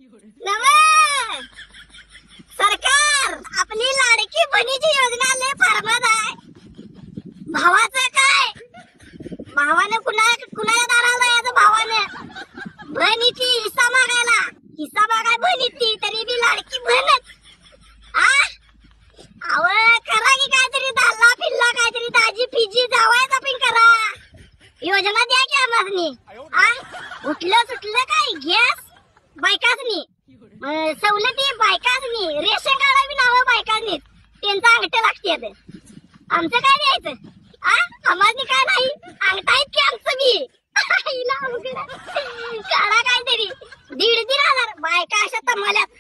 नवा सरकार आपली लाडकी बहिणीची योजना लय फार्मात आहे. भावाचं काय, भावाने कुणाला दाराला यायचं, भावाने बहिणीची हिस्सा मागाय बहिणीची, तरी बी लाडकी बहीणच. अव करा की काहीतरी, दाल्ला फिल्ला काहीतरी, दाजी फिजी जावायचा पण करा, योजना द्या की आम्हासनी. उठलं सुटलं काय, गॅस बायकासनी, सवलती बायकासनी, रेशन कार्ड बी नाव बायकासनी, त्यांचा अंगठ लागते. आमचं काय द्यायचं? आम्हासनी काय नाही, अंगठा आहेत की आमचं बी. काढा काहीतरी 1,500 बायका अशा तमाल्यात.